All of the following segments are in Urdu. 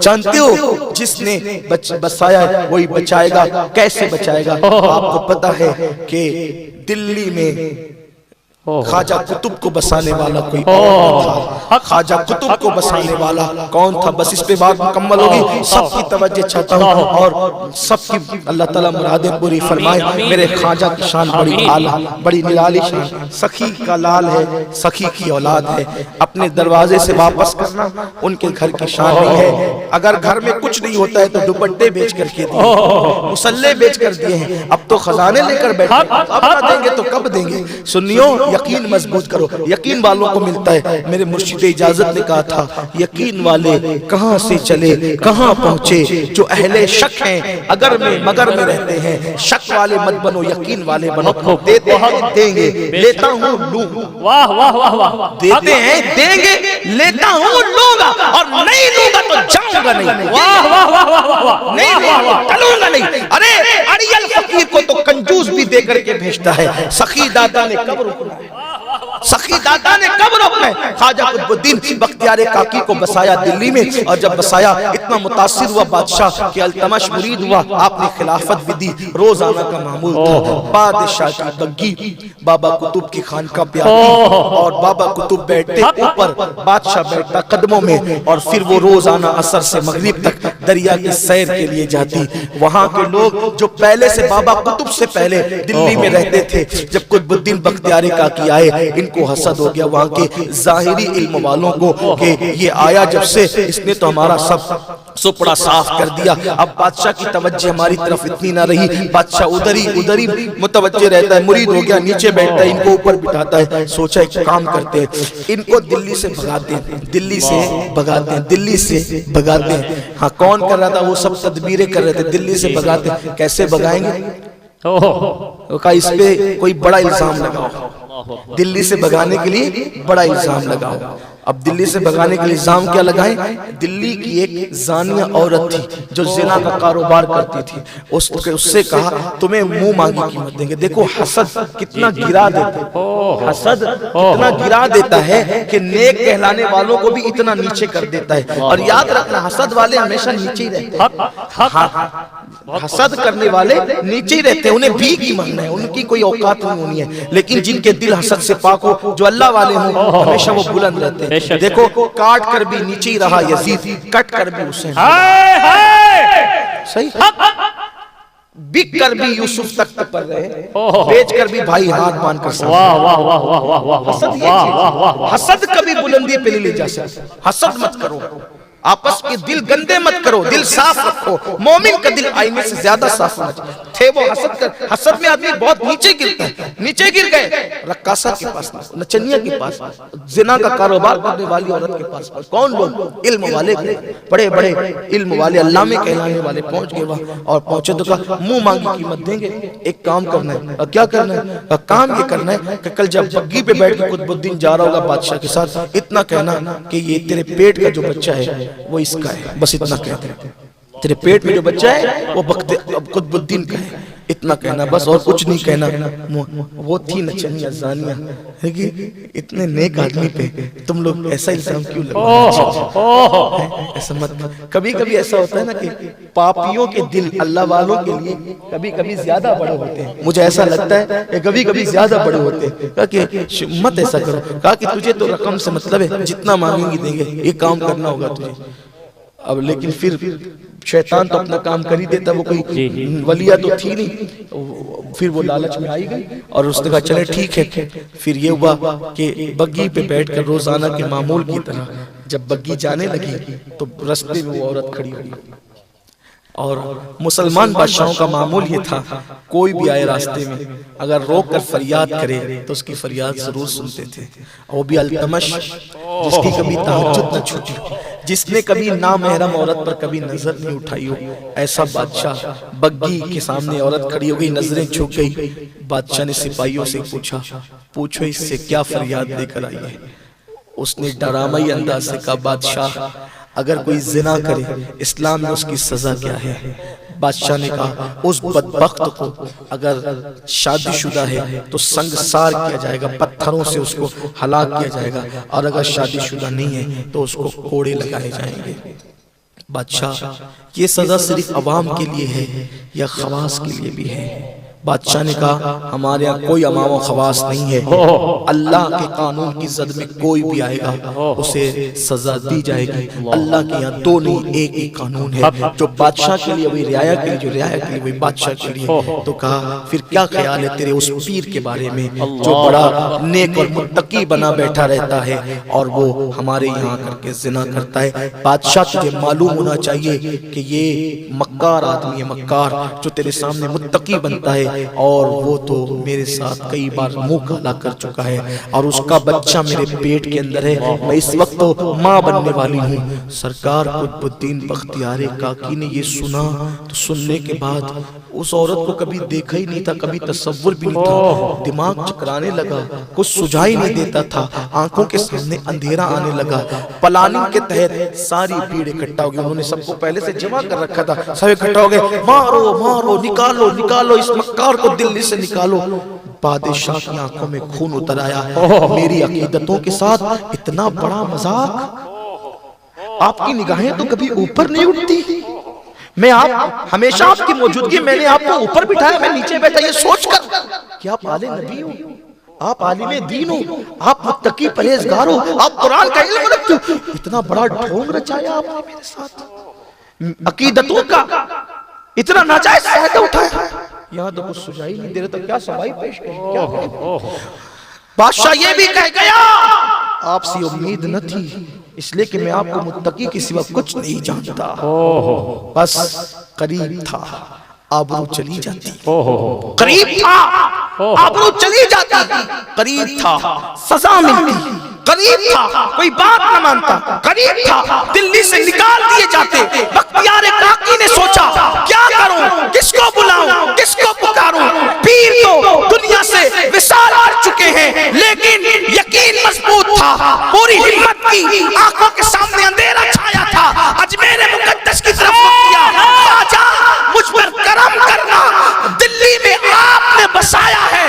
جانتے ہو جس نے بسایا وہی بچائے گا، کیسے بچائے گا؟ آپ کو پتا ہے کہ دلی میں خواجہ قطب کو بسانے والا کوئی اور تھا۔ خواجہ قطب کو بسانے والا کون تھا؟ بس اس پہ بات مکمل ہوگی، سب کی توجہ چاہتا ہوں اور سب کی اللہ تعالیٰ مرادیں پوری فرمائے۔ میرے خواجہ کی شان بڑی اعلیٰ، بڑی نرالی شان، سخی کا لال ہے، سخی کی اولاد ہے۔ اپنے دروازے سے واپس کرنا ان کے گھر کی شان نہیں ہے۔ اگر گھر میں کچھ نہیں ہوتا ہے تو دوپٹے بیچ کر کے دیے، مسلح بیچ کر دیے ہیں، اب تو خزانے لے کر بیٹھے، اب نہ دیں گے تو کب دیں گے؟ سنیو، یقین مضبوط کرو، یقین والوں کو ملتا ہے۔ میرے مرشد اجازت نے کہا تھا یقین والے کہاں سے چلے کہاں پہنچے، جو اہل شک ہیں اگر میں مگر میں رہتے ہیں، شک والے مت بنو یقین والے بنو۔ دیتے ہیں دیں گے، لیتا ہوں لوں، واہ واہ واہ واہ، دیتے ہیں دیں گے، لیتا ہوں لوں گا، اور نہیں لوں گا تو جاؤں گا نہیں، واہ واہ واہ واہ واہ، نہیں لوں گا چلوں گا نہیں۔ ارے اڑیل فقیر کو تو کنجوس بھی دے کر کے بھیجتا ہے، سخی داتا نے کب رکنا ہے، سخی دادا نے کب روکنا ہے؟ خواجہ قطب الدین بختیار کاکی کو بسایا دلی میں، اور جب بسایا اتنا متاثر ہوا بادشاہ کہ التمش مرید ہوا، آپ نے خلافت بھی دی، روزانہ کا معمول تھا بادشاہ کی بگی بابا قطب کی خانقاہ پہ آتی، اور بابا قطب بیٹھتے اوپر، بادشاہ بیٹھتا قدموں میں، اور پھر وہ روزانہ عصر سے مغرب تک دریا کی سیر کے لیے جاتی۔ وہاں کے لوگ جو پہلے سے بابا قطب سے پہلے دلی میں رہتے تھے، جب قطب الدین بختیار کاکی آئے ان کو حسد ہو گیا وہاں کے ظاہری علم والوں کو کہ یہ آیا جب سے اس نے تو ہمارا سب سپڑا صاف کر دیا، اب بادشاہ کی توجہ ہماری طرف اتنی نہ رہی، بادشاہ ادھر ہی متوجہ رہتا ہے، مرید ہو گیا نیچے بیٹھتا ہے، ان کو اوپر بٹھاتا ہے۔ سوچا ایک کام کرتے ہیں، ان کو دلی سے بھگاتے ہیں، دلی سے بھگاتے ہیں، دلی سے بھگاتے ہیں۔ ہاں کون کر رہا تھا؟ وہ سب تدبیریں کر رہے تھے، دلی سے بھگاتے ہیں۔ کیسے بھگائیں گے؟ کہا اس پہ کوئی بڑا الزام لگاؤ، دلی سے بھگانے کے لیے بڑا الزام لگاؤ۔ اب دلی سے بھگانے کے لیے الزام کیا لگائیں؟ دلی کی ایک زانیہ عورت تھی جو زنا کا کاروبار کرتی تھی، اس سے کہا تمہیں منہ مانگی قیمت دیں گے۔ دیکھو حسد کتنا گرا دیتا ہے، حسد کتنا گرا دیتا ہے کہ نیک کہلانے والوں کو بھی اتنا نیچے کر دیتا ہے۔ اور یاد رکھنا حسد والے ہمیشہ نیچے ہی رہتے ہیں، حسد کرنے والے نیچے ہی رہتے ہیں، انہیں بھی کی مانگنا ہے، ان کی کوئی اوقات نہیں ہونی ہے۔ لیکن جن کے دل حسد سے پاک ہو، جو اللہ والے ہوں، ہمیشہ وہ بلند رہتے ہیں۔ دیکھو کاٹ کر بھی نیچے ہی رہا یزید، کٹ کر بھی حسین، صحیح بک کر بھی یوسف تک پر رہے، بیچ کر بھی بھائی ہاتھ باندھ کر سامنے۔ واہ واہ واہ واہ واہ واہ، حسد یہ چیز، حسد کبھی بلندی پہ نہیں لے جا سکتا۔ حسد مت کرو، آپس کے دل گندے مت کرو، دل صاف رکھو۔ مومن کا دل آئینے سے زیادہ صاف ہونا چاہیے۔ تھے وہ حسد کر، حسد میں آدمی بہت نیچے گرتا ہے، نیچے گر گئے رقاصہ کے پاس، نچنیہ کے پاس، زنا کا کاروبار کرنے والی عورت کے پاس۔ کون لوگ؟ علم والے، بڑے بڑے علم والے، علامے کہلانے والے پہنچ گئے وہاں، اور پہنچے تو کہا منہ مانگی قیمت دیں گے، ایک کام کرنا ہے۔ کیا کرنا ہے؟ کام یہ کرنا ہے کہ کل جب بگی پہ بیٹھ کے قطب الدین جا رہا ہوگا بادشاہ کے ساتھ، اتنا کہنا کہ یہ تیرے پیٹ کا جو بچہ ہے وہ اس کا ہے، بس اتنا کہتے ہیں، تیرے پیٹ میں جو بچہ ہے وہ قطب الدین کا ہے، اتنا کہنا بس، اور کچھ نہیں کہنا۔ وہ تھی نچنیہ زانیہ، اتنے نیک آدمی پہ تم لوگ ایسا الزام کیوں لگاتے؟ ایسا مت۔ کبھی کبھی ایسا ہوتا ہے نا کہ پاپیوں کے دل اللہ والوں کے لیے کبھی کبھی زیادہ بڑے ہوتے ہیں، مجھے ایسا لگتا ہے کہ کبھی کبھی زیادہ بڑے ہوتے ہیں۔ کہا کہ مت ایسا کرو، کہا کہ تجھے تو رقم سے مطلب ہے، جتنا مانگیں گے دیں گے، یہ کام کرنا ہوگا تجھے۔ اب لیکن پھر شیطان تو اپنا کام کر ہی دیتا، وہ کوئی ولیہ تو تھی نہیں، پھر وہ لالچ میں آئی گئی، اور اس نے کہا چلے ٹھیک ہے۔ پھر یہ ہوا کہ بگی پہ بیٹھ کر روزانہ کے معمول کی طرح جب بگی جانے لگی تو رستے میں وہ عورت کھڑی ہوئی، اور مسلمان بادشاہوں کا معمول یہ تھا کوئی بھی آئے راستے میں اگر روک کر فریاد کرے تو اس کی فریاد ضرور سنتے تھے، اور وہ بھی التمش جس کی کبھی تہجد نہ چھوٹی، جس نے کبھی نامحرم عورت پر کبھی نظر نہیں اٹھائی ہو، ایسا بادشاہ۔ بگی کے سامنے عورت کھڑی ہو گئی، نظریں جھک گئی، بادشاہ نے سپاہیوں سے پوچھا پوچھو اس سے کیا فریاد لے کر آئی ہے؟ اس نے ڈرامائی انداز سے کہا بادشاہ اگر کوئی زنا کرے اسلام میں اس کی سزا کیا ہے؟ بادشاہ نے کہا اس بدبخت کو اگر شادی شدہ ہے تو سنگسار کیا جائے گا، پتھروں سے اس کو ہلاک کیا جائے گا، اور اگر شادی شدہ نہیں ہے تو اس کو کوڑے لگائے جائیں گے۔ بادشاہ یہ سزا صرف عوام کے لیے ہے یا خواص کے لیے بھی ہے؟ بادشاہ نے کہا ہمارے ہاں کوئی عوام و خواص نہیں ہے، اللہ کے قانون کی زد میں کوئی بھی آئے گا اسے سزا دی جائے گی۔ اللہ کے یہاں دو نہیں ایک ہی قانون ہے، جو بادشاہ کے لیے وہی رعایا کے لیے، جو رعایا کے لیے وہی بادشاہ کے لیے۔ تو کہا پھر کیا خیال ہے تیرے اس پیر کے بارے میں جو بڑا نیک اور متقی بنا بیٹھا رہتا ہے اور وہ ہمارے یہاں کر کے زنا کرتا ہے؟ بادشاہ تجھے معلوم ہونا چاہیے کہ یہ مکار آدمی ہے، مکار جو تیرے سامنے متقی بنتا ہے، اور وہ تو میرے ساتھ کئی بار منہ کالا کر چکا ہے اور اس کا بچہ میرے پیٹ کے اندر ہے، میں اس وقت تو ماں بننے والی ہوں۔ سرکار قطب الدین بختیار کاکی نے یہ سنا تو سننے کے بعد اس عورت کو کبھی دیکھا ہی نہیں تھا، کبھی تصور بھی نہیں تھا، دماغ چکرانے لگا، کچھ سجھائی نہیں دیتا تھا، آنکھوں کے سامنے اندھیرا آنے لگا۔ پلاننگ کے تحت ساری بھیڑ اکٹھا ہو گئی، انہوں نے سب کو پہلے سے جمع کر رکھا تھا، سب اکٹھا ہو گئے، مارو مارو، نکالو نکالو، اس مکار کو دلی سے نکالو۔ بادشاہ کی آنکھوں میں خون اتر آیا، میری عقیدتوں کے ساتھ اتنا بڑا مذاق، آپ کی نگاہیں تو کبھی اوپر نہیں اٹھتی، میں آپ ہمیشہ آپ کی موجودگی میں نے آپ کو اوپر بٹھایا، میں نیچے بیٹھا یہ سوچ کر کہ آپ آل نبی ہو، آپ عالم دین ہو، آپ متقی پرہیزگار ہو، آپ قرآن کا علم رکھتے ہو، اتنا بڑا ڈھونگ رچایا آپ نے میرے ساتھ، عقیدتوں کا اتنا ناجائز فائدہ اٹھایا، یہاں تو کچھ سجائی نہیں دے رہا، تو کیا سبائی پیش کریں؟ بادشاہ یہ بھی کہہ گیا آپ سے امید نہ تھی، اس لئے کہ میں آپ کو متقی کے سوا کچھ نہیں جانتا، بس قریب تھا آبرو چلی جاتی، قریب تھا آبرو چلی جاتی، قریب تھا سزا ملتی، قریب تھا کوئی بات نہ مانتا، قریب تھا دلی سے نکال دیے جاتے۔ بختیار کاکی نے سوچا کیا کروں، کس کو بلاؤں، کس کو پکاروں، پیر تو دنیا سے وصال کر چکے ہیں، لیکن یقین مضبوط تھا، پوری ہمت کی، آنکھوں کے سامنے اندھیرا چھایا تھا، اجمیر مقدس کی طرف کیا، خواجہ مجھ پر کرم کرنا، دلی میں آپ نے بسایا ہے،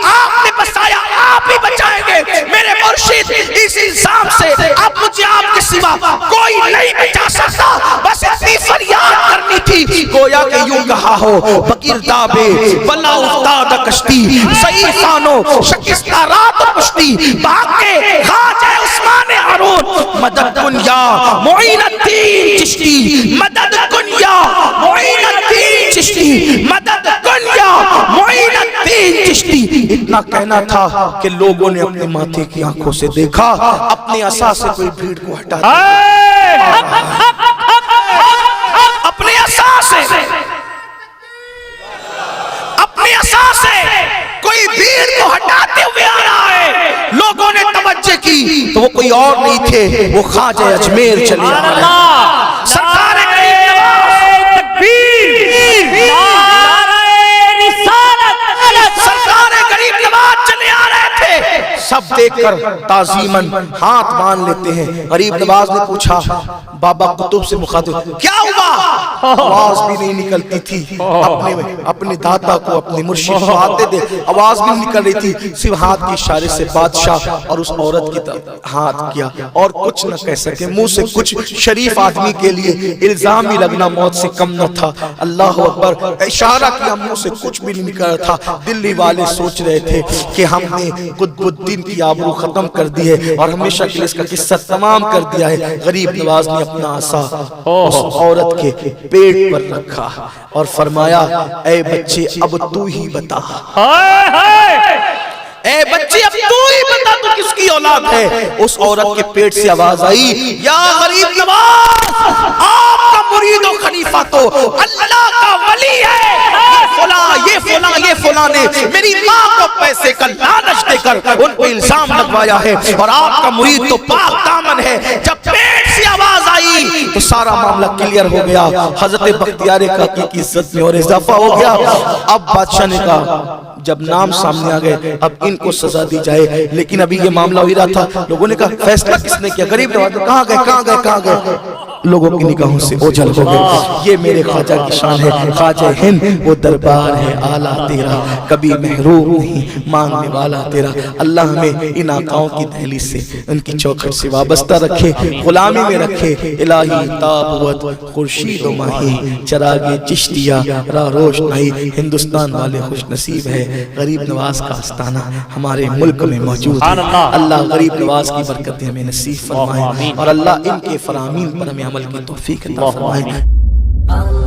آپ نے بسایا، آپ ہی بچائیں گے، میرے مرشد اس الزام سے اب مجھے آپ کے سوا کوئی نہیں بچا سکتا، بس اتنی فریاد کرنی تھی، گویا کہ یوں کہا ہو بکیر دابے بلا افتاد کشتی، ضعیفانو شکستہ رات و پشتی، باقے خواجہ عثمان ہارون مدد کن یا معین الدین چشتی، مدد کن یا معین الدین چشتی، مدد کن یا معین الدین چشتی۔ اتنا کہنا تھا کہ لوگوں نے اپنے ماتھے کی آنکھوں سے دیکھا، اپنے عصا سے کوئی بھیڑ کو ہٹا دیا، اپنے عصا سے، اپنے عصا سے کوئی بھیڑ کو ہٹاتے ہوئے آ رہا ہے، لوگوں نے توجہ کی تو وہ کوئی اور نہیں تھے، وہ خواجہ اجمیر چلے آ رہے ہیں، سرکار سب دیکھ کر تعظیماً ہاتھ مان لیتے ہیں۔ غریب نواز نے پوچھا بابا قطب سے مخاطب کیا ہوا؟ آواز بھی نہیں نکلتی تھی، اپنے داتا کو اپنے مرشد کو آتے دے آواز بھی نکل رہی تھی، صرف ہاتھ کے اشارے سے بادشاہ اور اس عورت کی طرف ہاتھ کیا اور کچھ نہ کہہ سکے، منہ سے کچھ، شریف آدمی کے لیے الزام ہی لگنا موت سے کم نہ تھا۔ اللہ اکبر، اشارہ کیا، منہ سے کچھ بھی نہیں نکل رہا تھا۔ دلی والے سوچ رہے تھے کہ ہم نے قطب الدین کی آبرو ختم کر دی ہے اور ہمیشہ کے لیے اس کا قصہ تمام کر دیا ہے۔ غریب نواز نے اپنا عصا اس عورت کے پیٹ پر رکھا اور فرمایا اے بچے اب تو ہی بتا، اے بچے اب تو ہی بتا تو کس کی اولاد ہے۔ اس عورت کے پیٹ سے آواز آئی یا غریب نواز، آپ کا مرید و خلیفہ تو اللہ کا ولی ہے، یہ فلاں نے میری ماں کو پیسے کا لالچ دے کر ان پہ الزام لگوایا ہے اور آپ کا مرید تو پاک دامن ہے۔ جب پیٹ سے آواز آئی تو سارا معاملہ کلیئر ہو گیا، حضرت بختیار کاکی کی عزت میں اور اضافہ ہو گیا۔ اب بادشاہ نے کہا جب نام سامنے آ گئے اب ان کو سزا دی جائے، لیکن ابھی یہ معاملہ ہو ہی رہا تھا، لوگوں نے کہا فیصلہ کس نے کیا؟ غریب نواز کہاں گئے؟ لوگوں کی نگاہوں سے اوجھل ہو گئے. یہ میرے خواجہ کی شان ہے. خواجہ ہند وہ دربار ہے اعلیٰ تیرا, کبھی محروم نہیں مانگنے والا تیرا. اللہ ہمیں ان آقاؤں کی دہلیز سے, ان کی چوکھٹ سے وابستہ رکھے, غلامی میں رکھے. الہی تابوت خورشید و ماہی, چراغ چشتیہ راہ روشنائی. ہندوستان والے خوش نصیب ہے, غریب نواز کا آستانہ ہمارے ملک میں موجود ہے. اللہ غریب نواز کی برکتیں ہمیں نصیب فرمائے, اور اللہ ان کے فرامین پر ہمیں عمل کی توفیق عطا فرمائے.